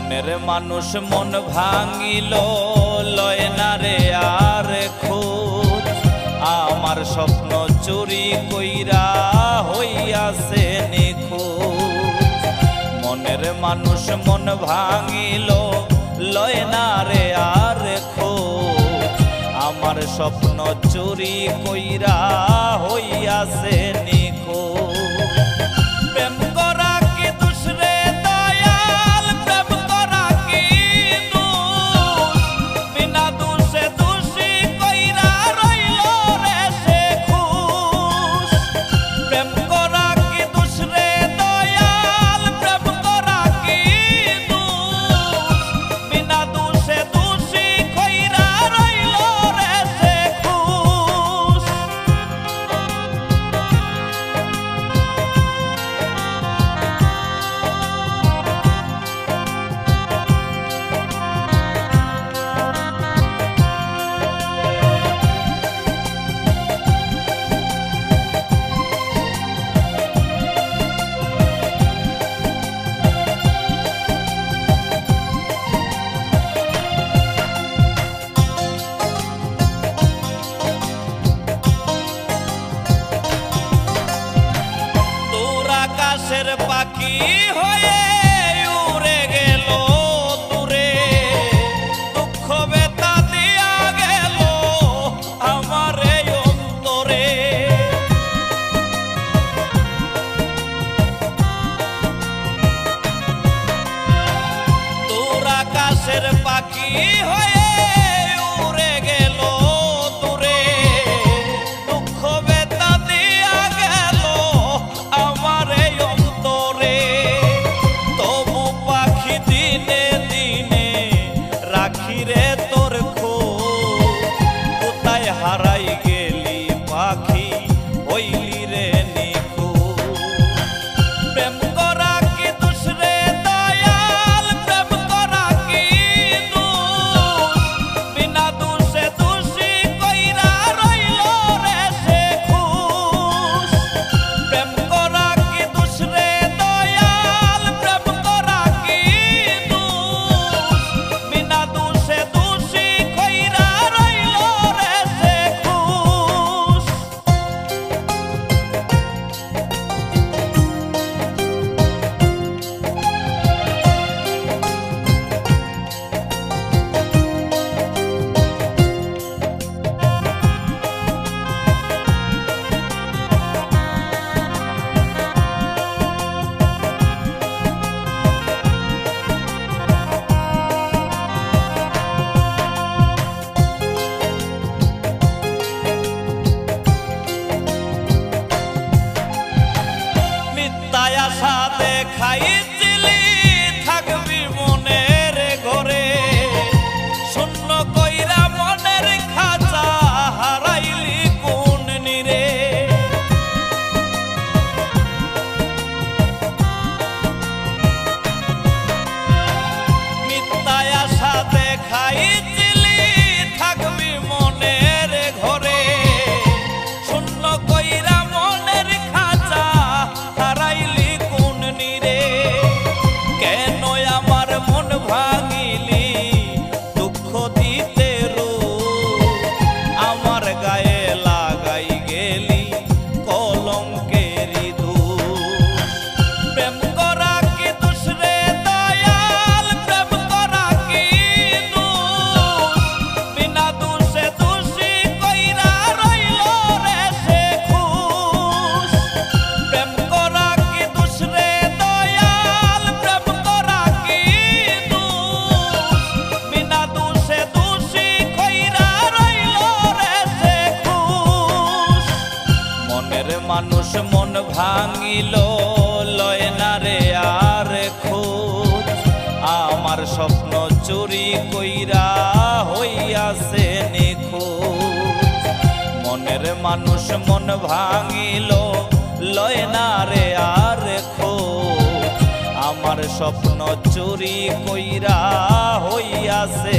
মনের মানুষ মন ভাঙিল লয় না রে আর খোঁজ। আমার স্বপ্ন চুরি কইরা হইয়াছে নিখোঁজ। মনের মানুষ মন ভাঙিল লয় না রে আর খোঁজ। আমার স্বপ্ন চুরি কইরা হইয়াছে নিখোঁজ। প্রেম করা কি দোষ রে দয়াল, প্রেম করা কি দোষ? বিনা দোষে দোষী কইরা রইল রে সে খুশ। প্রেম করা কি দোষ রে দয়াল, প্রেম করা কি দোষ? বিনা দোষে দোষী কইরা রইল রে সে খুশ। আকাশের পাখি হয়ে উড়ে গেল দূরে, দুঃখ বেতা দিয়া গেল আমার এই অন্তরে। দূর আকাশের পাখি হয়ে উড়ে গেল দূরে, দুঃখ বেতা দিয়া গেল আমার এই অন্তরে। তবু পাখি দিনে দিনে রাখি রে তোর খোঁজ। কোথায় হারাই গেলি পাখি হইলি রে নিখোঁজ। প্রেম করা কি দোষ রে দয়াল, প্রেম করা কি দোষ? বিনা দোষে দোষী কইরা রইল রে সে খুশ। প্রেম করা কি দোষ রে দয়াল, প্রেম করা কি দোষ? বিনা দোষে দোষী কইরা রইল রে সে খুশ। মিথ্যায় আশা দেখাইছিলি থাকবি মনের ঘরে, শূন্য কইরা মনের খাঁচা হারাইলি কোন নিরে। মিথ্যায় আশা দেখাইছিলি থাকবি মনের ঘরে, শূন্য কইরা মনের খাঁচা হারাইলি কোন নিরে। কেন আমার মন ভাঙিলি দুঃখ দিতে রোজ? আমার গায়ে লাগাই গেলি কলঙ্কেরি দোষ। প্রেম করা কি দোষ রে দয়াল, প্রেম করা কি দোষ? বিনা দোষে দোষী কইরা রইল রে সে খুশ। প্রেম করা কি দোষ রে দয়াল, প্রেম করা কি দোষ? বিনা দোষে দোষী কইরা রইল রে সে খুশ। মনের মানুষ মন ভাঙিল লয় না রে আর খোঁজ। আমার স্বপ্ন চুরি কইরা হইয়াছে নিখোঁজ। মনের মানুষ মন ভাঙিল লয় না রে আর খোঁজ। আমার স্বপ্ন চুরি কইরা হইয়াছে